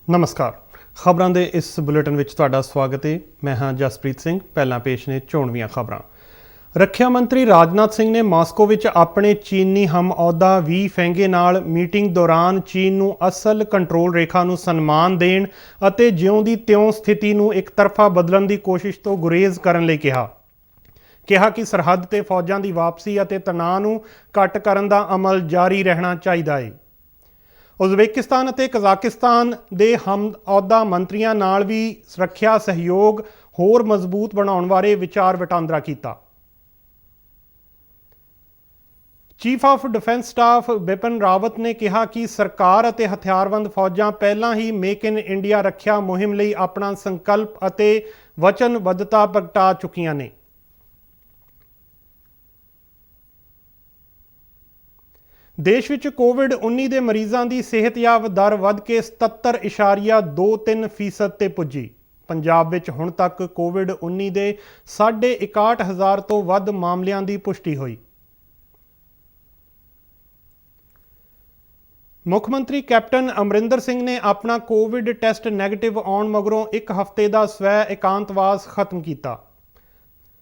नमस्कार। खबरों के इस बुलेटिन में तुहाडा स्वागत है। मैं हाँ जसप्रीत सिंह। पहला पेश ने चोणवीं खबरां। रक्षा मंत्री राजनाथ सिंह ने मास्को विच अपने चीनी हम अहुदा वी फेंगे नाल मीटिंग दौरान चीन नूं असल कंट्रोल रेखा नूं सन्मान देण अते ज्यों दी त्यों स्थिति नूं एक तरफा बदलण दी कोशिश तो गुरेज करन लई कहा कि सरहद ते फौजां दी वापसी अते तनाव नूं घट करन दा अमल जारी रहना चाहिदा है। उज़बेकिस्तान और कजाकिस्तान के हम अहुदा मंत्रियों नाल भी रक्षा सहयोग होर मजबूत बनाउण बारे विचार वटांदरा किया। Chief of defence staff Bipin Rawat ने कहा कि सरकार और हथियारबंद फौजां पहलां ही मेक इन इंडिया रक्षा मुहिम लई अपना संकल्प और वचनबद्धता प्रगटा चुकियां ने। देश विच कोविड-19 के मरीजों की सेहतयाब दर वध के 77.23% ते पुजी। पंजाब विच हुण तक कोविड-19 के 61,500 तो वध मामलों की पुष्टि हुई। मुख्यमंत्री कैप्टन अमरिंदर सिंह ने अपना कोविड टेस्ट नैगेटिव आउण मगरों एक हफ्ते का स्वै एकांतवास खत्म किया।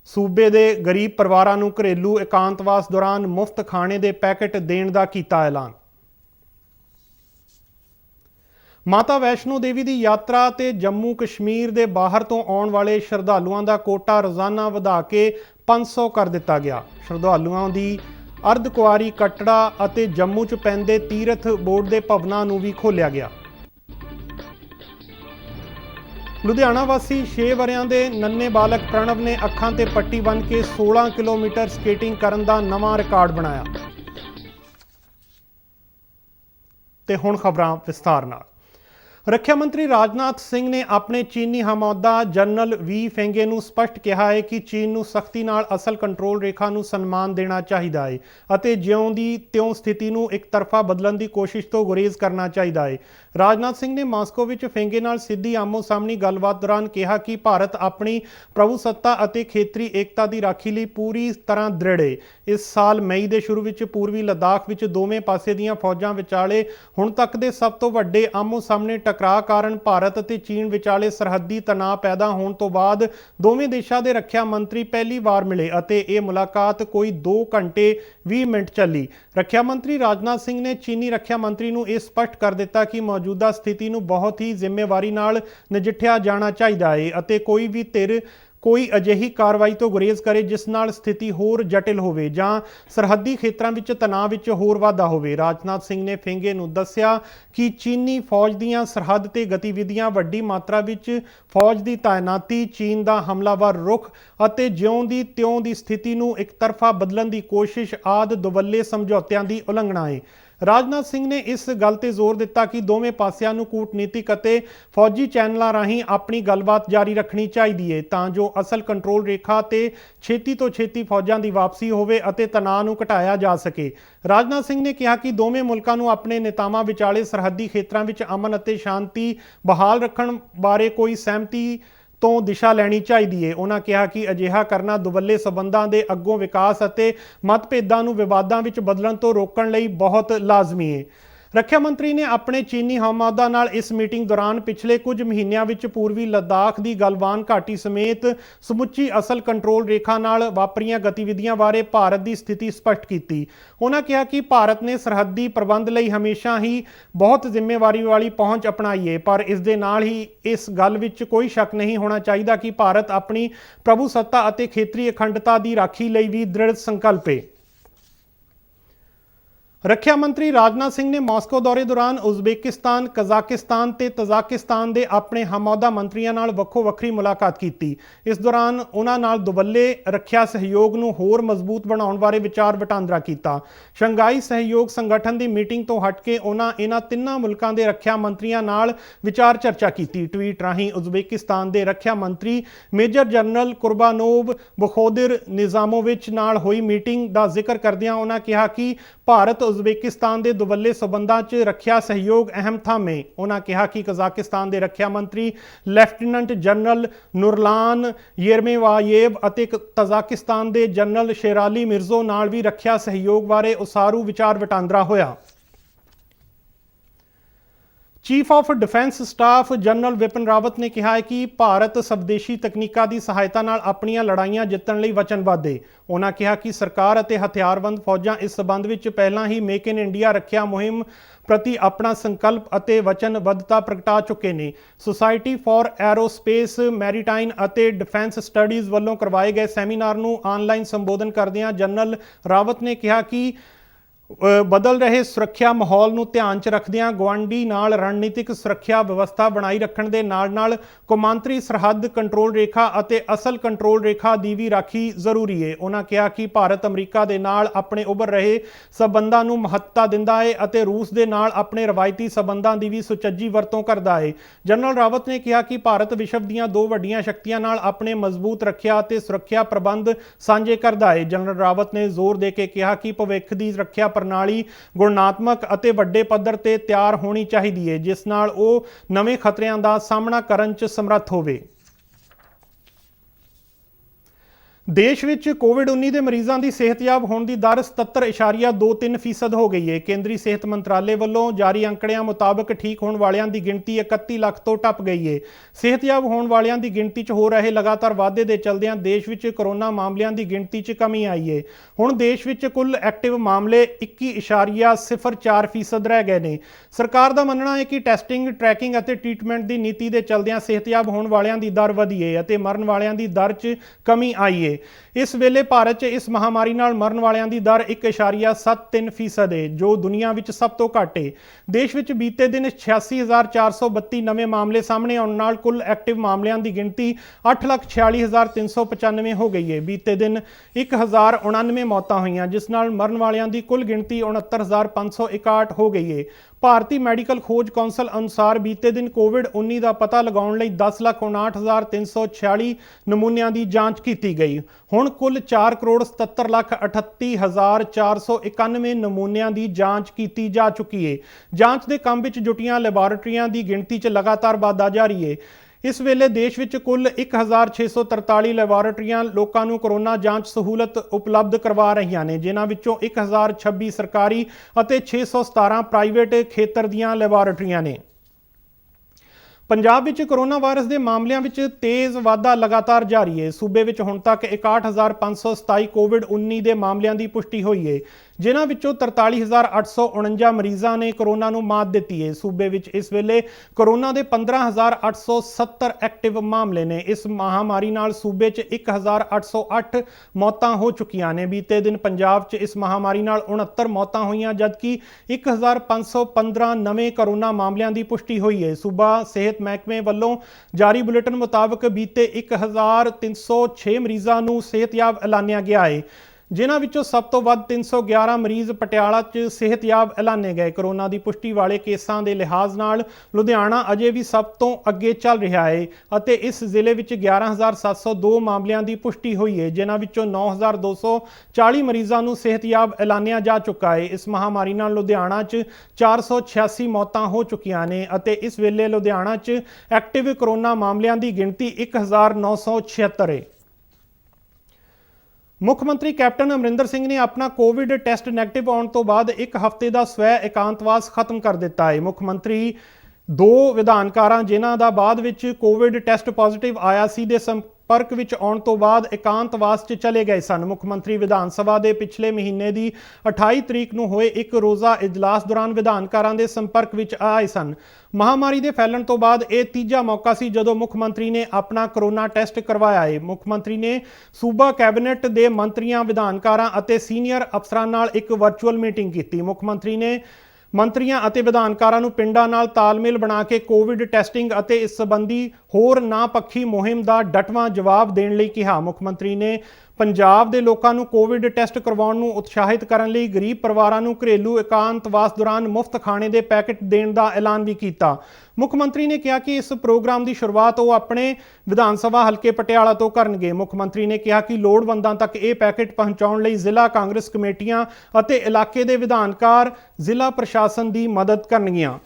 सूबे के गरीब परिवारों नूं घरेलू एकांतवास दौरान मुफ्त खाने के पैकेट देण दा कीता ऐलान। माता वैष्णो देवी की यात्रा ते जम्मू कश्मीर के बाहर तो आउण वाले श्रद्धालुओं का कोटा रोजाना वधा के 500 कर दिता गया। श्रद्धालुओं की अर्धकुआरी कटड़ा अते जम्मू च पैंदे तीरथ बोर्ड के भवनों नूं भी खोलिया गया। लुधियाना वासी 6 वरियां दे नन्हे बालक प्रणव ने अखां ते पट्टी बन के 16 किलोमीटर स्केटिंग करन दा नवां रिकॉर्ड बनाया। ते हुण खबरां विस्तार नाल। रक्षा मंत्री राजनाथ सिंह ने अपने चीनी हमअहुदा जनरल वी फेंगे नूं स्पष्ट कहा है कि चीन नूं सख्ती नाल असल कंट्रोल रेखा नूं सन्मान देना चाहिदा है अते ज्यों दी त्यों स्थिति नूं एक तरफा बदलण दी कोशिश तो गुरेज करना चाहिदा है। राजनाथ सिंह ने मास्को विच फेंगे नाल सीधी आमो सामनी गलबात दौरान कहा कि भारत अपनी प्रभुसत्ता अते खेतरी एकता की राखी लई पूरी तरह दृढ़ है। इस साल मई के शुरू विच पूर्वी लद्दाख विच दोवें पासे दीआं फौजां विचाले हुण तक दे सब तो वड्डे आमो सामने टकराਅ कारण भारत और चीन विचाले सरहदी तनाव पैदा होने तो बाद दोवें देशों के रक्षा मंत्री पहली बार मिले और यह मुलाकात कोई 2 घंटे 20 मिनट चली। रक्षा मंत्री राजनाथ सिंह ने चीनी रक्षा मंत्री नूं यह स्पष्ट कर दिता कि मौजूदा स्थिति नूं बहुत ही जिम्मेवारी नाल नजिठिया जाना चाहिए है और कोई भी धिर कोई अजिही कार्रवाई तो गुरेज करे जिस नाल स्थिति होर जटिल होवे जां सरहदी खेत्रां विच तनाव विच होर वाधा होवे। राजनाथ सिंह ने फेंगे नूं दस्सिया कि चीनी फौज दीआं सरहद ते गतिविधियां वड्डी मात्रा विच फौज की तैनाती चीन का हमलावर रुख अते ज्यों दी त्यों दी स्थिति नूं एक तरफा बदलण की कोशिश आदि दुवल्ले समझौतियां की उलंघना है। राजनाथ सिंह ने इस गल ते जोर दिता कि दोवें पासियां नूं कूटनीतिक अते फौजी चैनलों राहीं अपनी गलबात जारी रखनी चाहिए है तां जो असल कंट्रोल रेखा ते छेती तो छेती फौजां की वापसी होवे अते तनाव नूं घटाया जा सके। राजनाथ सिंह ने कहा कि दोवें मुल्कां नूं अपने नेतावां विचाले सरहदी खेत्रां विच अमन अते शांति बहाल रखण बारे कोई सहमति तो दिशा लैनी चाहिए। उन्होंने कहा कि अजिहा करना दुवल्ले संबंधां दे अग्गों विकास अते मतभेदां नूं विवादां विच बदलण तो रोकण लई बहुत लाजमी है। रक्षा मंत्री ने अपने चीनी हमअहुदा नाल इस मीटिंग दौरान पिछले कुछ महीनों विच पूर्वी लद्दाख की गलवान घाटी समेत समुची असल कंट्रोल रेखा नाल वापरियां गतिविधियां बारे भारत की स्थिति स्पष्ट की। उन्होंने कहा कि भारत ने सरहदी प्रबंध लई हमेशा ही बहुत जिम्मेवारी वाली पहुंच अपनाई है पर इस दे नाल ही इस गल विच कोई शक नहीं होना चाहिए कि भारत अपनी प्रभुसत्ता अते खेतरी अखंडता की राखी लई भी दृढ़ संकल्प है। रक्षा मंत्री राजनाथ सिंह ने मास्को दौरे दौरान उज़बेकिस्तान कजाकिस्तान ते तजाकिस्तान के अपने हमअहुदा मंत्रियों नाल वक्खो वक्खरी मुलाकात की। इस दौरान उन्हां नाल दुवल्ले रक्षा सहयोग नूं होर मजबूत बनाउण बारे विचार वटांदरा किया। शंघाई सहयोग संगठन की मीटिंग तो हट के उन्हां इन्हां तिन्नां मुल्कां दे रक्षा मंत्रियों नाल विचार चर्चा की। ट्वीट राहीं उज़बेकिस्तान के रक्षा मंत्री मेजर जनरल कुर्बानोव बखोदिर निजामोविच नाल होई मीटिंग का जिक्र करदिआं उन्हां कहा कि भारत उज़बेकिस्तान के दुवल्ले संबंधां च रक्षा सहयोग अहम थम है। उन्होंने कहा कि कजाकिस्तान के रक्षा मंत्री लैफ्टिनेंट जनरल नुरलान येरमेवायेव अते तजाकिस्तान के जनरल शेराली मिर्जो नाल भी रक्षा सहयोग बारे उसारू विचार वटांदरा होया। Chief of defence staff general Bipin Rawat ਨੇ ਕਿਹਾ ਹੈ ਕਿ ਭਾਰਤ ਸਵਦੇਸ਼ੀ ਤਕਨੀਕਾਂ ਦੀ ਸਹਾਇਤਾ ਨਾਲ ਆਪਣੀਆਂ ਲੜਾਈਆਂ ਜਿੱਤਣ ਲਈ ਵਚਨਬੱਧ ਹੈ। ਉਹਨਾਂ ਕਿਹਾ ਕਿ ਸਰਕਾਰ ਅਤੇ ਹਥਿਆਰਬੰਦ ਫੌਜਾਂ ਇਸ ਸਬੰਧ ਵਿੱਚ ਪਹਿਲਾਂ ਹੀ ਮੇਕ ਇਨ ਇੰਡੀਆ ਰੱਖਿਆ ਮੁਹਿੰਮ ਪ੍ਰਤੀ ਆਪਣਾ ਸੰਕਲਪ ਅਤੇ ਵਚਨਬੱਧਤਾ ਪ੍ਰਗਟਾ ਚੁੱਕੇ ਨੇ। ਸੁਸਾਇਟੀ ਫਾਰ ਐਰੋਸਪੇਸ ਮੈਰੀਟਾਈਮ ਅਤੇ ਡਿਫੈਂਸ ਸਟੱਡੀਜ਼ ਵੱਲੋਂ ਕਰਵਾਏ ਗਏ ਸੈਮੀਨਾਰ ਨੂੰ ਆਨਲਾਈਨ ਸੰਬੋਧਨ ਕਰਦਿਆਂ ਜਨਰਲ ਰਾਵਤ ਨੇ ਕਿਹਾ ਕਿ ਬਦਲ ਰਹੇ ਸੁਰੱਖਿਆ ਮਾਹੌਲ ਨੂੰ ਧਿਆਨ 'ਚ ਰੱਖਦਿਆਂ ਗੁਆਂਢੀ ਨਾਲ ਰਣਨੀਤਿਕ ਸੁਰੱਖਿਆ ਵਿਵਸਥਾ ਬਣਾਈ ਰੱਖਣ ਦੇ ਨਾਲ ਕੌਮਾਂਤਰੀ ਸਰਹੱਦ ਕੰਟਰੋਲ ਰੇਖਾ ਅਤੇ ਅਸਲ ਕੰਟਰੋਲ ਰੇਖਾ ਦੀ ਵੀ ਰਾਖੀ ਜ਼ਰੂਰੀ ਹੈ। ਉਹਨਾਂ ਕਿਹਾ ਕਿ ਭਾਰਤ ਅਮਰੀਕਾ ਦੇ ਨਾਲ ਆਪਣੇ ਉੱਭਰ ਰਹੇ ਸਬੰਧਾਂ ਨੂੰ ਮਹੱਤਤਾ ਦਿੰਦਾ ਹੈ ਅਤੇ ਰੂਸ ਦੇ ਨਾਲ ਆਪਣੇ ਰਵਾਇਤੀ ਸਬੰਧਾਂ ਦੀ ਵੀ ਸੁਚੱਜੀ ਵਰਤੋਂ ਕਰਦਾ ਹੈ। ਜਨਰਲ ਰਾਵਤ ਨੇ ਕਿਹਾ ਕਿ ਭਾਰਤ ਵਿਸ਼ਵ ਦੀਆਂ ਦੋ ਵੱਡੀਆਂ ਸ਼ਕਤੀਆਂ ਨਾਲ ਆਪਣੇ ਮਜ਼ਬੂਤ ਰੱਖਿਆ ਅਤੇ ਸੁਰੱਖਿਆ ਪ੍ਰਬੰਧ ਸਾਂਝੇ ਕਰਦਾ ਹੈ। ਜਨਰਲ ਰਾਵਤ ਨੇ ਜ਼ੋਰ ਦੇ ਕੇ ਕਿਹਾ ਕਿ ਭਵਿੱਖ ਦੀ ਰੱਖਿਆ ਪ੍ਰਣਾਲੀ ਗੁਣਾਤਮਕ ਅਤੇ ਵੱਡੇ ਪੱਧਰ ਤੇ ਤਿਆਰ ਹੋਣੀ ਚਾਹੀਦੀ ਹੈ, ਜਿਸ ਨਾਲ ਉਹ ਨਵੇਂ ਖਤਰਿਆਂ ਦਾ ਸਾਹਮਣਾ ਕਰਨ 'ਚ ਸਮਰੱਥ ਹੋਵੇ। ਦੇਸ਼ ਵਿੱਚ ਕੋਵਿਡ-19 ਦੇ ਮਰੀਜ਼ਾਂ ਦੀ ਸਿਹਤਯਾਬ ਹੋਣ ਦੀ ਦਰ 77.23% ਹੋ ਗਈ ਹੈ। ਕੇਂਦਰੀ ਸਿਹਤ ਮੰਤਰਾਲੇ ਵੱਲੋਂ ਜਾਰੀ ਅੰਕੜਿਆਂ ਮੁਤਾਬਕ ਠੀਕ ਹੋਣ ਵਾਲਿਆਂ ਦੀ ਗਿਣਤੀ 31 ਲੱਖ ਤੋਂ ਟੱਪ ਗਈ ਹੈ। ਸਿਹਤਯਾਬ ਹੋਣ ਵਾਲਿਆਂ ਦੀ ਗਿਣਤੀ 'ਚ ਹੋ ਰਹੇ ਲਗਾਤਾਰ ਵਾਧੇ ਦੇ ਚਲਦਿਆਂ ਦੇਸ਼ ਵਿੱਚ ਕੋਰੋਨਾ ਮਾਮਲਿਆਂ ਦੀ ਗਿਣਤੀ 'ਚ ਕਮੀ ਆਈ ਹੈ। ਹੁਣ ਦੇਸ਼ ਵਿੱਚ ਕੁੱਲ ਐਕਟਿਵ ਮਾਮਲੇ 21.04% ਰਹਿ ਗਏ ਨੇ। ਸਰਕਾਰ ਦਾ ਮੰਨਣਾ ਹੈ ਕਿ ਟੈਸਟਿੰਗ, ਟਰੈਕਿੰਗ ਅਤੇ ਟ੍ਰੀਟਮੈਂਟ ਦੀ ਨੀਤੀ ਦੇ ਚਲਦਿਆਂ ਸਿਹਤਯਾਬ ਹੋਣ ਵਾਲਿਆਂ ਦੀ ਦਰ ਵਧੀ ਹੈ ਅਤੇ ਮਰਨ ਵਾਲਿਆਂ ਦੀ ਦਰ 'ਚ ਕਮੀ ਆਈ ਹੈ। ਇਸ ਵੇਲੇ ਭਾਰਤ 'ਚ ਇਸ ਮਹਾਮਾਰੀ ਨਾਲ ਮਰਨ ਵਾਲਿਆਂ ਦੀ ਦਰ 1.73% ਹੈ, ਜੋ ਦੁਨੀਆ ਵਿੱਚ ਸਭ ਤੋਂ ਘੱਟ ਹੈ। ਦੇਸ਼ ਵਿੱਚ ਬੀਤੇ ਦਿਨ 86,432 ਨਵੇਂ ਮਾਮਲੇ ਸਾਹਮਣੇ ਆਉਣ ਨਾਲ ਕੁੱਲ ਐਕਟਿਵ ਮਾਮਲਿਆਂ ਦੀ ਗਿਣਤੀ 8,46,395 ਹੋ ਗਈ ਹੈ। ਬੀਤੇ ਦਿਨ 1,099 ਮੌਤਾਂ ਹੋਈਆਂ, ਜਿਸ ਨਾਲ ਮਰਨ ਵਾਲਿਆਂ ਦੀ ਕੁੱਲ ਗਿਣਤੀ 69,561 ਹੋ ਗਈ ਹੈ। ਭਾਰਤੀ ਮੈਡੀਕਲ ਖੋਜ ਕੌਂਸਲ ਅਨੁਸਾਰ ਬੀਤੇ ਦਿਨ ਕੋਵਿਡ-19 ਦਾ ਪਤਾ ਲਗਾਉਣ ਲਈ 10,59,346 ਨਮੂਨਿਆਂ ਦੀ ਜਾਂਚ ਕੀਤੀ ਗਈ। ਹੁਣ ਕੁੱਲ 4,67,38,491 ਨਮੂਨਿਆਂ ਦੀ ਜਾਂਚ ਕੀਤੀ ਜਾ ਚੁੱਕੀ ਹੈ। ਜਾਂਚ ਦੇ ਕੰਮ ਵਿੱਚ ਜੁਟੀਆਂ ਲੈਬਾਰਟਰੀਆਂ ਦੀ ਗਿਣਤੀ 'ਚ ਲਗਾਤਾਰ ਵਾਧਾ ਜਾਰੀ ਹੈ। ਇਸ ਵੇਲੇ ਦੇਸ਼ ਵਿੱਚ ਕੁੱਲ 1,643 ਲੈਬਾਰਟਰੀਆਂ ਲੋਕਾਂ ਨੂੰ ਕੋਰੋਨਾ ਜਾਂਚ ਸਹੂਲਤ ਉਪਲਬਧ ਕਰਵਾ ਰਹੀਆਂ ਨੇ, ਜਿਨ੍ਹਾਂ ਵਿੱਚੋਂ 1,026 ਸਰਕਾਰੀ ਅਤੇ 617 ਪ੍ਰਾਈਵੇਟ ਖੇਤਰ ਦੀਆਂ ਲੈਬਾਰਟਰੀਆਂ ਨੇ। ਪੰਜਾਬ ਵਿੱਚ ਕੋਰੋਨਾ ਵਾਇਰਸ ਦੇ ਮਾਮਲਿਆਂ ਵਿੱਚ ਤੇਜ਼ ਵਾਧਾ ਲਗਾਤਾਰ ਜਾਰੀ ਹੈ। ਸੂਬੇ ਵਿੱਚ ਹੁਣ ਤੱਕ 61,527 ਕੋਵਿਡ-19 ਦੇ ਮਾਮਲਿਆਂ ਦੀ ਪੁਸ਼ਟੀ ਹੋਈ ਹੈ, ਜਿਨ੍ਹਾਂ ਵਿੱਚੋਂ 43,849 ਮਰੀਜ਼ਾਂ ਨੇ ਕੋਰੋਨਾ ਨੂੰ ਮਾਤ ਦਿੱਤੀ ਹੈ। ਸੂਬੇ ਵਿੱਚ ਇਸ ਵੇਲੇ ਕੋਰੋਨਾ ਦੇ 15,870 ਐਕਟਿਵ ਮਾਮਲੇ ਨੇ। ਇਸ ਮਹਾਮਾਰੀ ਨਾਲ ਸੂਬੇ 'ਚ 1,808 ਮੌਤਾਂ ਹੋ ਚੁੱਕੀਆਂ ਨੇ। ਬੀਤੇ ਦਿਨ ਪੰਜਾਬ 'ਚ ਇਸ ਮਹਾਮਾਰੀ ਨਾਲ 69 ਮੌਤਾਂ ਹੋਈਆਂ, ਜਦਕਿ 1,515 ਨਵੇਂ ਕੋਰੋਨਾ ਮਾਮਲਿਆਂ ਦੀ ਪੁਸ਼ਟੀ ਹੋਈ ਹੈ। ਸੂਬਾ ਸਿਹਤ ਮਹਿਕਮੇ ਵੱਲੋਂ ਜਾਰੀ ਬੁਲੇਟਿਨ ਮੁਤਾਬਕ ਬੀਤੇ 1,306 ਮਰੀਜ਼ਾਂ ਨੂੰ ਸਿਹਤਯਾਬ ਐਲਾਨਿਆ ਗਿਆ ਹੈ, ਜਿਨ੍ਹਾਂ ਵਿੱਚੋਂ ਸਭ ਤੋਂ ਵੱਧ 311 ਮਰੀਜ਼ ਪਟਿਆਲਾ 'ਚ ਸਿਹਤਯਾਬ ਐਲਾਨੇ ਗਏ। ਕੋਰੋਨਾ ਦੀ ਪੁਸ਼ਟੀ ਵਾਲੇ ਕੇਸਾਂ ਦੇ ਲਿਹਾਜ਼ ਨਾਲ ਲੁਧਿਆਣਾ ਅਜੇ ਵੀ ਸਭ ਤੋਂ ਅੱਗੇ ਚੱਲ ਰਿਹਾ ਹੈ ਅਤੇ ਇਸ ਜ਼ਿਲ੍ਹੇ ਵਿੱਚ 11,702 ਮਾਮਲਿਆਂ ਦੀ ਪੁਸ਼ਟੀ ਹੋਈ ਹੈ, ਜਿਨ੍ਹਾਂ ਵਿੱਚੋਂ 9,240 ਮਰੀਜ਼ਾਂ ਨੂੰ ਸਿਹਤਯਾਬ ਐਲਾਨਿਆ ਜਾ ਚੁੱਕਾ ਹੈ। ਇਸ ਮਹਾਮਾਰੀ ਨਾਲ ਲੁਧਿਆਣਾ 'ਚ 486 ਮੌਤਾਂ ਹੋ ਚੁੱਕੀਆਂ ਨੇ ਅਤੇ ਇਸ ਵੇਲੇ ਲੁਧਿਆਣਾ 'ਚ ਐਕਟਿਵ ਕੋਰੋਨਾ ਮਾਮਲਿਆਂ ਦੀ ਗਿਣਤੀ 1,976 ਹੈ। ਮੁੱਖ ਮੰਤਰੀ ਕੈਪਟਨ ਅਮਰਿੰਦਰ ਸਿੰਘ ਨੇ ਆਪਣਾ ਕੋਵਿਡ ਟੈਸਟ ਨੈਗੇਟਿਵ ਆਉਣ ਤੋਂ ਬਾਅਦ ਇੱਕ ਹਫ਼ਤੇ ਦਾ ਸਵੈ ਇਕਾਂਤਵਾਸ ਖਤਮ ਕਰ ਦਿੱਤਾ ਹੈ। ਮੁੱਖ ਮੰਤਰੀ 2 ਵਿਧਾਨਕਾਰਾਂ ਜਿਨ੍ਹਾਂ ਦਾ ਬਾਅਦ ਵਿੱਚ ਕੋਵਿਡ ਟੈਸਟ ਪੋਜ਼ਿਟਿਵ ਆਇਆ ਸੀ ਦੇ ਸੰਪਰਕ ਵਿੱਚ ਆਉਣ ਤੋਂ ਬਾਅਦ ਇਕਾਂਤਵਾਸ 'ਚ ਚਲੇ ਗਏ ਸਨ। ਮੁੱਖ ਮੰਤਰੀ ਵਿਧਾਨ ਸਭਾ ਦੇ ਪਿਛਲੇ ਮਹੀਨੇ ਦੀ 28 ਤਰੀਕ ਨੂੰ ਹੋਏ ਇੱਕ ਰੋਜ਼ਾ ਇਜਲਾਸ ਦੌਰਾਨ ਵਿਧਾਨਕਾਰਾਂ ਦੇ ਸੰਪਰਕ ਵਿੱਚ ਆਏ ਸਨ। ਮਹਾਮਾਰੀ ਦੇ ਫੈਲਣ ਤੋਂ ਬਾਅਦ ਇਹ ਤੀਜਾ ਮੌਕਾ ਸੀ ਜਦੋਂ ਮੁੱਖ ਮੰਤਰੀ ਨੇ ਆਪਣਾ ਕੋਰੋਨਾ ਟੈਸਟ ਕਰਵਾਇਆ ਹੈ। ਮੁੱਖ ਮੰਤਰੀ ਨੇ ਸੂਬਾ ਕੈਬਨਿਟ ਦੇ ਮੰਤਰੀਆਂ, ਵਿਧਾਨਕਾਰਾਂ ਅਤੇ ਸੀਨੀਅਰ ਅਫਸਰਾਂ ਨਾਲ ਇੱਕ ਵਰਚੁਅਲ ਮੀਟਿੰਗ ਕੀਤੀ। ਮੁੱਖ ਮੰਤਰੀ ਨੇ ਮੰਤਰੀਆਂ ਅਤੇ ਵਿਧਾਨਕਾਰਾਂ ਨੂੰ ਪਿੰਡਾਂ ਨਾਲ ਤਾਲਮੇਲ ਬਣਾ ਕੇ ਕੋਵਿਡ ਟੈਸਟਿੰਗ ਅਤੇ ਇਸ ਸੰਬੰਧੀ ਹੋਰ ਨਾਪੱਖੀ ਮੁਹਿੰਮ ਦਾ ਡਟਵਾਂ ਜਵਾਬ ਦੇਣ ਲਈ ਕਿਹਾ। ਮੁੱਖ ਮੰਤਰੀ ਨੇ ਪੰਜਾਬ ਦੇ ਲੋਕਾਂ ਨੂੰ ਕੋਵਿਡ ਟੈਸਟ ਕਰਵਾਉਣ ਨੂੰ ਉਤਸ਼ਾਹਿਤ ਕਰਨ ਲਈ ਗਰੀਬ ਪਰਿਵਾਰਾਂ ਨੂੰ ਘਰੇਲੂ ਇਕਾਂਤਵਾਸ ਦੌਰਾਨ ਮੁਫਤ ਖਾਣੇ ਦੇ ਪੈਕੇਟ ਦੇਣ ਦਾ ਐਲਾਨ ਵੀ ਕੀਤਾ। ਮੁੱਖ ਮੰਤਰੀ ਨੇ ਕਿਹਾ ਕਿ ਇਸ ਪ੍ਰੋਗਰਾਮ ਦੀ ਸ਼ੁਰੂਆਤ ਉਹ ਆਪਣੇ ਵਿਧਾਨ ਸਭਾ ਹਲਕੇ ਪਟਿਆਲਾ ਤੋਂ ਕਰਨਗੇ। ਮੁੱਖ ਮੰਤਰੀ ਨੇ ਕਿਹਾ ਕਿ ਲੋੜਵੰਦਾਂ ਤੱਕ ਇਹ ਪੈਕੇਟ ਪਹੁੰਚਾਉਣ ਲਈ ਜ਼ਿਲ੍ਹਾ ਕਾਂਗਰਸ ਕਮੇਟੀਆਂ ਅਤੇ ਇਲਾਕੇ ਦੇ ਵਿਧਾਨਕਾਰ ਜ਼ਿਲ੍ਹਾ ਪ੍ਰਸ਼ਾਸਨ ਦੀ ਮਦਦ ਕਰਨਗੀਆਂ।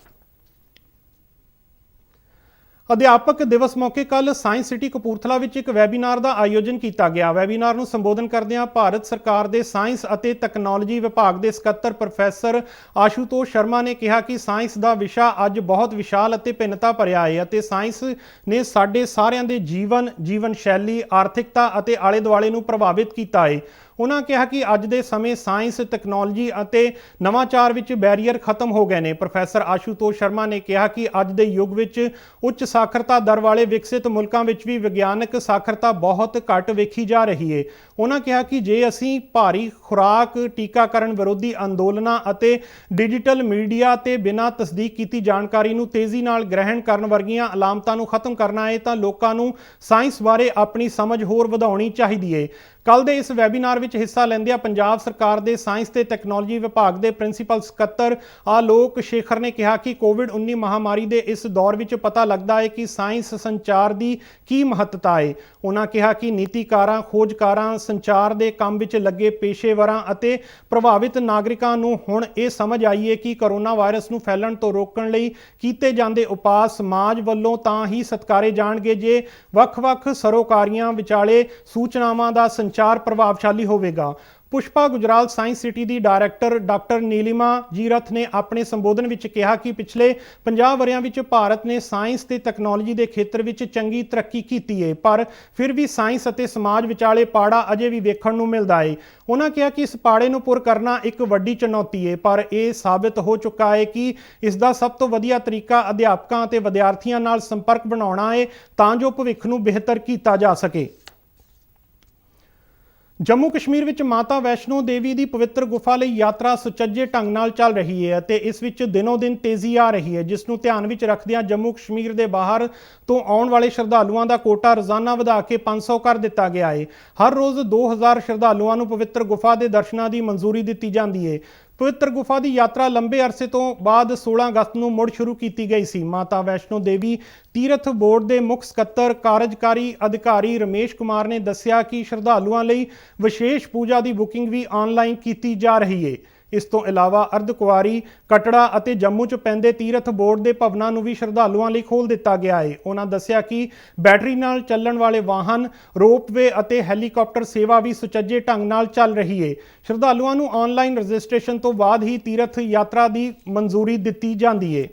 ਅਧਿਆਪਕ ਦਿਵਸ ਮੌਕੇ ਕੱਲ ਸਾਇੰਸ ਸਿਟੀ ਕਪੂਰਥਲਾ ਵਿੱਚ ਇੱਕ ਵੈਬੀਨਾਰ ਦਾ ਆਯੋਜਨ ਕੀਤਾ ਗਿਆ। ਵੈਬੀਨਾਰ ਨੂੰ ਸੰਬੋਧਨ ਕਰਦਿਆਂ ਭਾਰਤ ਸਰਕਾਰ ਦੇ ਸਾਇੰਸ ਅਤੇ ਤਕਨਾਲੋਜੀ ਵਿਭਾਗ ਦੇ ਸਕੱਤਰ ਪ੍ਰੋਫੈਸਰ ਆਸ਼ੂਤੋਸ਼ ਸ਼ਰਮਾ ਨੇ ਕਿਹਾ ਕਿ ਸਾਇੰਸ ਦਾ ਵਿਸ਼ਾ ਅੱਜ ਬਹੁਤ ਵਿਸ਼ਾਲ ਅਤੇ ਭਿੰਨਤਾ ਭਰਿਆ ਹੈ ਅਤੇ ਸਾਇੰਸ ਨੇ ਸਾਡੇ ਸਾਰਿਆਂ ਦੇ ਜੀਵਨ ਸ਼ੈਲੀ, ਆਰਥਿਕਤਾ ਅਤੇ ਆਲੇ ਦੁਆਲੇ ਨੂੰ ਪ੍ਰਭਾਵਿਤ ਕੀਤਾ ਹੈ। ਉਹਨਾਂ ਕਿਹਾ ਕਿ ਅੱਜ ਦੇ ਸਮੇਂ ਸਾਇੰਸ, ਤਕਨਾਲੋਜੀ ਅਤੇ ਨਵਾਚਾਰ ਵਿੱਚ ਬੈਰੀਅਰ ਖਤਮ ਹੋ ਗਏ ਨੇ। ਪ੍ਰੋਫੈਸਰ ਆਸ਼ੂਤੋਸ਼ ਸ਼ਰਮਾ ਨੇ ਕਿਹਾ ਕਿ ਅੱਜ ਦੇ ਯੁੱਗ ਵਿੱਚ ਉੱਚ ਸਾਖਰਤਾ ਦਰ ਵਾਲੇ ਵਿਕਸਿਤ ਮੁਲਕਾਂ ਵਿੱਚ ਵੀ ਵਿਗਿਆਨਕ ਸਾਖਰਤਾ ਬਹੁਤ ਘੱਟ ਵੇਖੀ ਜਾ ਰਹੀ ਹੈ। ਉਹਨਾਂ ਕਿਹਾ ਕਿ ਜੇ ਅਸੀਂ ਭਾਰੀ ਖੁਰਾਕ, ਟੀਕਾਕਰਨ ਵਿਰੋਧੀ ਅੰਦੋਲਨਾਂ ਅਤੇ ਡਿਜੀਟਲ ਮੀਡੀਆ ਤੇ ਬਿਨਾਂ ਤਸਦੀਕ ਕੀਤੀ ਜਾਣਕਾਰੀ ਨੂੰ ਤੇਜ਼ੀ ਨਾਲ ਗ੍ਰਹਿਣ ਕਰਨ ਵਰਗੀਆਂ ਅਲਾਮਤਾਂ ਨੂੰ ਖਤਮ ਕਰਨਾ ਹੈ ਤਾਂ ਲੋਕਾਂ ਨੂੰ ਸਾਇੰਸ ਬਾਰੇ ਆਪਣੀ ਸਮਝ ਹੋਰ ਵਧਾਉਣੀ ਚਾਹੀਦੀ ਹੈ। ਕੱਲ ਦੇ ਇਸ ਵੈਬੀਨਾਰ ਵਿੱਚ ਹਿੱਸਾ ਲੈਂਦਿਆਂ ਪੰਜਾਬ ਸਰਕਾਰ ਦੇ ਸਾਇੰਸ ਤੇ ਟੈਕਨੋਲੋਜੀ ਵਿਭਾਗ ਦੇ ਪ੍ਰਿੰਸੀਪਲ ਸਕੱਤਰ ਆਲੋਕ ਸ਼ੇਖਰ ਨੇ ਕਿਹਾ ਕਿ ਕੋਵਿਡ-19 ਮਹਾਮਾਰੀ ਦੇ ਇਸ ਦੌਰ ਵਿੱਚ ਪਤਾ ਲੱਗਦਾ ਹੈ ਕਿ ਸਾਇੰਸ ਸੰਚਾਰ ਦੀ ਕੀ ਮਹੱਤਤਾ ਹੈ। ਉਹਨਾਂ ਕਿਹਾ ਕਿ ਨੀਤੀਕਾਰਾਂ, ਖੋਜਕਾਰਾਂ, ਸੰਚਾਰ ਦੇ ਕੰਮ ਵਿੱਚ ਲੱਗੇ ਪੇਸ਼ੇਵਰਾਂ ਅਤੇ ਪ੍ਰਭਾਵਿਤ ਨਾਗਰਿਕਾਂ ਨੂੰ ਹੁਣ ਇਹ ਸਮਝ ਆਈ ਹੈ ਕਿ ਕੋਰੋਨਾ ਵਾਇਰਸ ਨੂੰ ਫੈਲਣ ਤੋਂ ਰੋਕਣ ਲਈ ਕੀਤੇ ਜਾਂਦੇ ਉਪਾਅ ਸਮਾਜ ਵੱਲੋਂ ਤਾਂ ਹੀ ਸਤਿਕਾਰੇ ਜਾਣਗੇ ਜੇ ਵੱਖ-ਵੱਖ ਸਰੋਕਾਰੀਆਂ ਵਿਚਾਲੇ ਸੂਚਨਾਵਾਂ ਦਾ ਸੰਚਾਰ ਪ੍ਰਭਾਵਸ਼ਾਲੀ ਹੋਵੇਗਾ। ਪੁਸ਼ਪਾ ਗੁਜਰਾਲ ਸਾਇੰਸ ਸਿਟੀ ਦੀ ਡਾਇਰੈਕਟਰ ਡਾਕਟਰ ਨੀਲਿਮਾ ਜੀਰਥ ਨੇ ਆਪਣੇ ਸੰਬੋਧਨ ਵਿੱਚ ਕਿਹਾ ਕਿ ਪਿਛਲੇ 50 ਵਰ੍ਹਿਆਂ ਵਿੱਚ ਭਾਰਤ ਨੇ ਸਾਇੰਸ ਤੇ ਟੈਕਨੋਲੋਜੀ ਦੇ ਖੇਤਰ ਵਿੱਚ ਚੰਗੀ ਤਰੱਕੀ ਕੀਤੀ ਹੈ, ਪਰ ਫਿਰ ਵੀ ਸਾਇੰਸ ਅਤੇ ਸਮਾਜ ਵਿਚਾਲੇ ਪਾੜਾ ਅਜੇ ਵੀ ਵੇਖਣ ਨੂੰ ਮਿਲਦਾ ਹੈ। ਉਹਨਾਂ ਕਿਹਾ ਕਿ ਇਸ ਪਾੜੇ ਨੂੰ ਪੁਰ ਕਰਨਾ ਇੱਕ ਵੱਡੀ ਚੁਣੌਤੀ ਹੈ, ਪਰ ਇਹ ਸਾਬਿਤ ਹੋ ਚੁੱਕਾ ਹੈ ਕਿ ਇਸ ਦਾ ਸਭ ਤੋਂ ਵਧੀਆ ਤਰੀਕਾ ਅਧਿਆਪਕਾਂ ਅਤੇ ਵਿਦਿਆਰਥੀਆਂ ਨਾਲ ਸੰਪਰਕ ਬਣਾਉਣਾ ਹੈ ਤਾਂ ਜੋ ਭਵਿੱਖ ਨੂੰ ਬਿਹਤਰ ਕੀਤਾ ਜਾ ਸਕੇ। ਜੰਮੂ ਕਸ਼ਮੀਰ ਵਿੱਚ ਮਾਤਾ ਵੈਸ਼ਨੋ ਦੇਵੀ ਦੀ ਪਵਿੱਤਰ ਗੁਫਾ ਲਈ ਯਾਤਰਾ ਸੁਚੱਜੇ ਢੰਗ ਨਾਲ ਚੱਲ ਰਹੀ ਹੈ ਅਤੇ ਇਸ ਵਿੱਚ ਦਿਨੋਂ ਦਿਨ ਤੇਜ਼ੀ ਆ ਰਹੀ ਹੈ, ਜਿਸ ਨੂੰ ਧਿਆਨ ਵਿੱਚ ਰੱਖਦਿਆਂ ਜੰਮੂ ਕਸ਼ਮੀਰ ਦੇ ਬਾਹਰ ਤੋਂ ਆਉਣ ਵਾਲੇ ਸ਼ਰਧਾਲੂਆਂ ਦਾ ਕੋਟਾ ਰੋਜ਼ਾਨਾ ਵਧਾ ਕੇ 500 ਕਰ ਦਿੱਤਾ ਗਿਆ ਹੈ। ਹਰ ਰੋਜ਼ 2000 ਸ਼ਰਧਾਲੂਆਂ ਨੂੰ ਪਵਿੱਤਰ ਗੁਫਾ ਦੇ ਦਰਸ਼ਨਾਂ ਦੀ ਮਨਜ਼ੂਰੀ ਦਿੱਤੀ ਜਾਂਦੀ ਹੈ। ਪਵਿੱਤਰ ਗੁਫਾ ਦੀ ਯਾਤਰਾ ਲੰਬੇ ਅਰਸੇ ਤੋਂ ਬਾਅਦ 16 ਅਗਸਤ ਨੂੰ ਮੁੜ ਸ਼ੁਰੂ ਕੀਤੀ ਗਈ ਸੀ। ਮਾਤਾ ਵੈਸ਼ਨੋ ਦੇਵੀ ਤੀਰਥ ਬੋਰਡ ਦੇ ਮੁੱਖ ਸਕੱਤਰ ਕਾਰਜਕਾਰੀ ਅਧਿਕਾਰੀ ਰਮੇਸ਼ ਕੁਮਾਰ ਨੇ ਦੱਸਿਆ ਕਿ ਸ਼ਰਧਾਲੂਆਂ ਲਈ ਵਿਸ਼ੇਸ਼ ਪੂਜਾ ਦੀ ਬੁਕਿੰਗ ਵੀ ਆਨਲਾਈਨ ਕੀਤੀ ਜਾ ਰਹੀ ਹੈ। ਇਸ ਤੋਂ ਇਲਾਵਾ ਅਰਧਕੁਆਰੀ, ਕਟੜਾ ਅਤੇ ਜੰਮੂ 'ਚ ਪੈਂਦੇ ਤੀਰਥ ਬੋਰਡ ਦੇ ਭਵਨਾਂ ਨੂੰ ਵੀ ਸ਼ਰਧਾਲੂਆਂ ਲਈ ਖੋਲ੍ਹ ਦਿੱਤਾ ਗਿਆ ਹੈ। ਉਹਨਾਂ ਦੱਸਿਆ ਕਿ ਬੈਟਰੀ ਨਾਲ ਚੱਲਣ ਵਾਲੇ ਵਾਹਨ, ਰੋਪਵੇ ਅਤੇ ਹੈਲੀਕਾਪਟਰ ਸੇਵਾ ਵੀ ਸੁਚੱਜੇ ਢੰਗ ਨਾਲ ਚੱਲ ਰਹੀ ਹੈ। ਸ਼ਰਧਾਲੂਆਂ ਨੂੰ ਆਨਲਾਈਨ ਰਜਿਸਟ੍ਰੇਸ਼ਨ ਤੋਂ ਬਾਅਦ ਹੀ ਤੀਰਥ ਯਾਤਰਾ ਦੀ ਮਨਜ਼ੂਰੀ ਦਿੱਤੀ ਜਾਂਦੀ ਹੈ।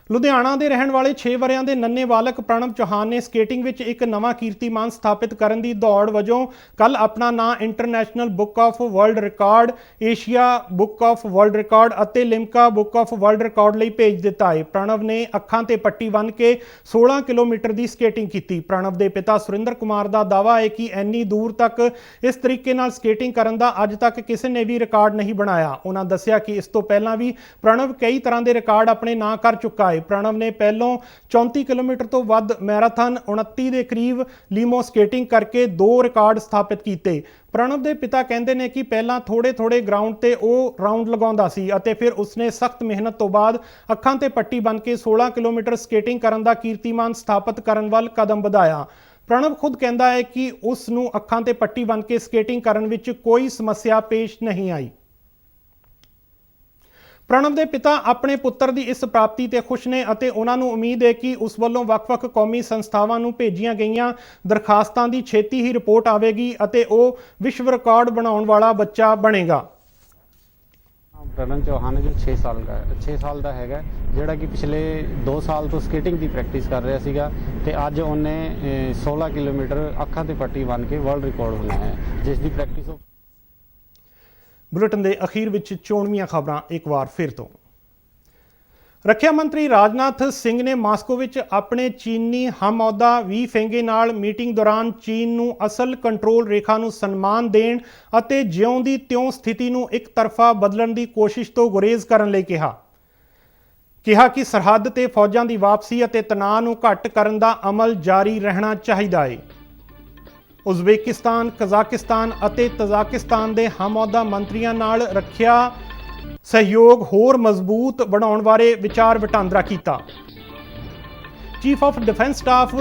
ਲੁਧਿਆਣਾ ਦੇ ਰਹਿਣ ਵਾਲੇ 6 ਵਰ੍ਹਿਆਂ ਦੇ ਨੰਨੇ ਬਾਲਕ ਪ੍ਰਣਵ ਚੌਹਾਨ ਨੇ ਸਕੇਟਿੰਗ ਵਿੱਚ ਇੱਕ ਨਵਾਂ ਕੀਰਤੀਮਾਨ ਸਥਾਪਿਤ ਕਰਨ ਦੀ ਦੌੜ ਵਜੋਂ ਕੱਲ ਆਪਣਾ ਨਾਂ international book of world record, Asia book of world record ਅਤੇ Limca book of world record ਲਈ ਭੇਜ ਦਿੱਤਾ ਹੈ। ਪ੍ਰਣਵ ਨੇ ਅੱਖਾਂ ਤੇ ਪੱਟੀ ਬੰਨ੍ਹ ਕੇ 16 ਕਿਲੋਮੀਟਰ ਦੀ ਸਕੇਟਿੰਗ ਕੀਤੀ। ਪ੍ਰਣਵ ਦੇ ਪਿਤਾ ਸੁਰਿੰਦਰ ਕੁਮਾਰ ਦਾ ਦਾਅਵਾ ਹੈ ਕਿ ਇੰਨੀ ਦੂਰ ਤੱਕ ਇਸ ਤਰੀਕੇ ਨਾਲ ਸਕੇਟਿੰਗ ਕਰਨ ਦਾ ਅੱਜ ਤੱਕ ਕਿਸੇ ਨੇ ਵੀ ਰਿਕਾਰਡ ਨਹੀਂ ਬਣਾਇਆ। ਉਹਨਾਂ ਦੱਸਿਆ ਕਿ ਇਸ ਤੋਂ ਪਹਿਲਾਂ ਵੀ ਪ੍ਰਣਵ ਕਈ ਤਰ੍ਹਾਂ ਦੇ ਰਿਕਾਰਡ ਆਪਣੇ ਨਾਂ ਕਰ ਚੁੱਕਾ ਹੈ। ਪ੍ਰਣਵ ਨੇ ਪਹਿਲੋਂ 34 ਕਿਲੋਮੀਟਰ ਤੋਂ ਵੱਧ ਮੈਰਾਥਨ, 29 ਦੇ ਕਰੀਬ ਲੀਮੋ ਸਕੇਟਿੰਗ ਕਰਕੇ 2 ਰਿਕਾਰਡ ਸਥਾਪਿਤ ਕੀਤੇ। ਪ੍ਰਣਵ ਦੇ ਪਿਤਾ ਕਹਿੰਦੇ ਨੇ ਕਿ ਪਹਿਲਾਂ ਥੋੜੇ ਗਰਾਊਂਡ ਤੇ ਉਹ ਰਾਊਂਡ ਲਗਾਉਂਦਾ ਸੀ ਅਤੇ ਫਿਰ ਉਸਨੇ ਸਖਤ ਮਿਹਨਤ ਤੋਂ ਬਾਅਦ ਅੱਖਾਂ ਤੇ ਪੱਟੀ ਬੰਨ੍ਹ ਕੇ 16 ਕਿਲੋਮੀਟਰ ਸਕੇਟਿੰਗ ਕਰਨ ਦਾ ਕੀਰਤੀਮਾਨ ਸਥਾਪਿਤ ਕਰਨ ਵੱਲ ਕਦਮ ਵਧਾਇਆ। ਪ੍ਰਣਵ ਖੁਦ ਕਹਿੰਦਾ ਹੈ ਕਿ ਉਸ ਨੂੰ ਅੱਖਾਂ ਤੇ ਪੱਟੀ ਬੰਨ੍ਹ ਕੇ ਸਕੇਟਿੰਗ ਕਰਨ ਵਿੱਚ ਕੋਈ ਸਮੱਸਿਆ ਪੇਸ਼ ਨਹੀਂ ਆਈ। ਪ੍ਰਣਵ ਦੇ ਪਿਤਾ ਆਪਣੇ ਪੁੱਤਰ ਦੀ ਇਸ ਪ੍ਰਾਪਤੀ ਤੇ ਖੁਸ਼ ਨੇ ਅਤੇ ਉਹਨਾਂ ਨੂੰ ਉਮੀਦ ਹੈ ਕਿ ਉਸ ਵੱਲੋਂ ਵੱਖ-ਵੱਖ ਕੌਮੀ ਸੰਸਥਾਵਾਂ ਨੂੰ ਭੇਜੀਆਂ ਗਈਆਂ ਦਰਖਾਸਤਾਂ ਦੀ ਛੇਤੀ ਹੀ ਰਿਪੋਰਟ ਆਵੇਗੀ ਅਤੇ ਉਹ ਵਿਸ਼ਵ ਰਿਕਾਰਡ ਬਣਾਉਣ ਵਾਲਾ ਬੱਚਾ ਬਣੇਗਾ। ਪ੍ਰਣਵ ਚੌਹਾਨ ਜੋ 6 ਸਾਲ ਦਾ ਹੈਗਾ, ਜਿਹੜਾ ਕਿ ਪਿਛਲੇ 2 ਸਾਲ ਤੋਂ ਸਕੇਟਿੰਗ ਦੀ ਪ੍ਰੈਕਟਿਸ ਕਰ ਰਿਹਾ ਸੀਗਾ ਤੇ ਅੱਜ ਉਹਨੇ 16 ਕਿਲੋਮੀਟਰ ਅੱਖਾਂ ਤੇ ਪੱਟੀ ਬੰਨ੍ਹ ਕੇ ਵਰਲਡ ਰਿਕਾਰਡ ਬਣਾਇਆ ਹੈ, ਜਿਸ ਦੀ ਪ੍ਰੈਕਟਿਸ ਉਹ। ਬੁਲੇਟਿਨ ਦੇ ਅਖੀਰ ਵਿੱਚ ਚੋਣਵੀਆਂ ਖਬਰਾਂ ਇੱਕ ਵਾਰ ਫਿਰ ਤੋਂ। ਰੱਖਿਆ ਮੰਤਰੀ ਰਾਜਨਾਥ ਸਿੰਘ ਨੇ ਮਾਸਕੋ ਵਿੱਚ ਆਪਣੇ ਚੀਨੀ ਹਮਅਹੁਦਾ ਵੀ ਫੇਂਗੇ ਨਾਲ ਮੀਟਿੰਗ ਦੌਰਾਨ ਚੀਨ ਨੂੰ ਅਸਲ ਕੰਟਰੋਲ ਰੇਖਾ ਨੂੰ ਸਨਮਾਨ ਦੇਣ ਅਤੇ ਜਿਉਂ ਦੀ ਤਿਉਂ ਸਥਿਤੀ ਨੂੰ ਇੱਕ ਤਰਫਾ ਬਦਲਣ ਦੀ ਕੋਸ਼ਿਸ਼ ਤੋਂ ਗੁਰੇਜ਼ ਕਰਨ ਲਈ ਕਿਹਾ ਕਿ ਸਰਹੱਦ ਤੇ ਫੌਜਾਂ ਦੀ ਵਾਪਸੀ ਅਤੇ ਤਣਾਅ ਨੂੰ ਘੱਟ ਕਰਨ ਦਾ ਅਮਲ ਜਾਰੀ ਰਹਿਣਾ ਚਾਹੀਦਾ ਹੈ। ਉਜ਼ਬੇਕਿਸਤਾਨ, ਕਜ਼ਾਕਿਸਤਾਨ ਅਤੇ ਤਜ਼ਾਕਿਸਤਾਨ ਦੇ ਹਮਅਹੁਦਾ ਮੰਤਰੀਆਂ ਨਾਲ ਰੱਖਿਆ ਸਹਿਯੋਗ ਹੋਰ ਮਜ਼ਬੂਤ ਬਣਾਉਣ ਬਾਰੇ ਵਿਚਾਰ ਵਟਾਂਦਰਾ ਕੀਤਾ। Chief of defence staff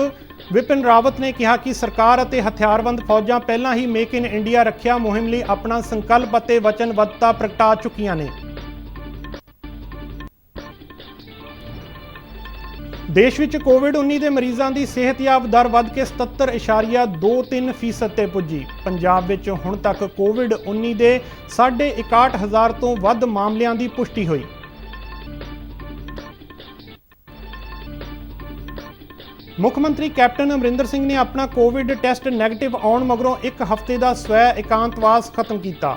Bipin Rawat ਨੇ ਕਿਹਾ ਕਿ ਸਰਕਾਰ ਅਤੇ ਹਥਿਆਰਬੰਦ ਫੌਜਾਂ ਪਹਿਲਾਂ ਹੀ ਮੇਕ ਇਨ ਇੰਡੀਆ ਰੱਖਿਆ ਮੁਹਿੰਮ ਲਈ ਆਪਣਾ ਸੰਕਲਪ ਅਤੇ ਵਚਨਬੱਧਤਾ ਪ੍ਰਗਟਾ ਚੁੱਕੀਆਂ ਨੇ। ਦੇਸ਼ ਵਿੱਚ ਕੋਵਿਡ-19 ਦੇ ਮਰੀਜ਼ਾਂ ਦੀ ਸਿਹਤਯਾਬ ਦਰ ਵੱਧ ਕੇ 77.23% ਤੇ ਪੁੱਜੀ। ਪੰਜਾਬ ਵਿੱਚ ਹੁਣ ਤੱਕ ਕੋਵਿਡ-19 ਦੇ 61,500 ਤੋਂ ਵੱਧ ਮਾਮਲਿਆਂ ਦੀ ਪੁਸ਼ਟੀ ਹੋਈ। ਮੁੱਖ ਮੰਤਰੀ ਕੈਪਟਨ ਅਮਰਿੰਦਰ ਸਿੰਘ ਨੇ ਆਪਣਾ ਕੋਵਿਡ ਟੈਸਟ ਨੈਗੇਟਿਵ ਆਉਣ ਮਗਰੋਂ ਇੱਕ ਹਫ਼ਤੇ ਦਾ ਸਵੈ ਇਕਾਂਤਵਾਸ ਖਤਮ ਕੀਤਾ।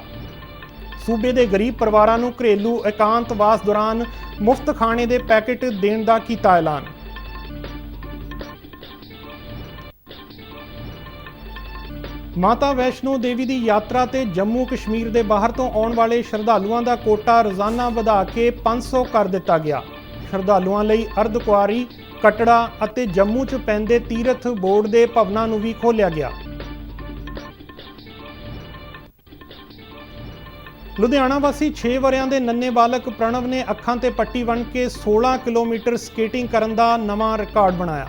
ਸੂਬੇ ਦੇ ਗਰੀਬ ਪਰਿਵਾਰਾਂ ਨੂੰ ਘਰੇਲੂ ਇਕਾਂਤਵਾਸ ਦੌਰਾਨ ਮੁਫਤ ਖਾਣੇ ਦੇ ਪੈਕੇਟ ਦੇਣ ਦਾ ਕੀਤਾ ਐਲਾਨ। ਮਾਤਾ ਵੈਸ਼ਨੋ ਦੇਵੀ ਦੀ ਯਾਤਰਾ ਤੇ ਜੰਮੂ ਕਸ਼ਮੀਰ ਦੇ ਬਾਹਰ ਤੋਂ ਆਉਣ ਵਾਲੇ ਸ਼ਰਧਾਲੂਆਂ ਦਾ ਕੋਟਾ ਰੋਜ਼ਾਨਾ ਵਧਾ ਕੇ 500 ਕਰ ਦਿੱਤਾ ਗਿਆ। ਸ਼ਰਧਾਲੂਆਂ ਲਈ ਅਰਧਕੁਆਰੀ, ਕਟੜਾ ਅਤੇ ਜੰਮੂ 'ਚ ਪੈਂਦੇ ਤੀਰਥ ਬੋਰਡ ਦੇ ਭਵਨਾਂ ਨੂੰ ਵੀ ਖੋਲ੍ਹਿਆ ਗਿਆ। ਲੁਧਿਆਣਾ ਵਾਸੀ 6 ਵਰ੍ਹਿਆਂ ਦੇ ਨੰਨੇ ਬਾਲਕ ਪ੍ਰਣਵ ਨੇ ਅੱਖਾਂ ਤੇ ਪੱਟੀ ਬੰਨ੍ਹ ਕੇ 16 ਕਿਲੋਮੀਟਰ ਸਕੇਟਿੰਗ ਕਰਨ ਦਾ ਨਵਾਂ ਰਿਕਾਰਡ ਬਣਾਇਆ।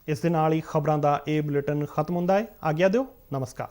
ਇਸ ਦੇ ਨਾਲ ਹੀ ਖਬਰਾਂ ਦਾ ਇਹ ਬੁਲੇਟਿਨ ਖਤਮ ਹੁੰਦਾ ਹੈ। ਆਗਿਆ ਦਿਓ, ਨਮਸਕਾਰ।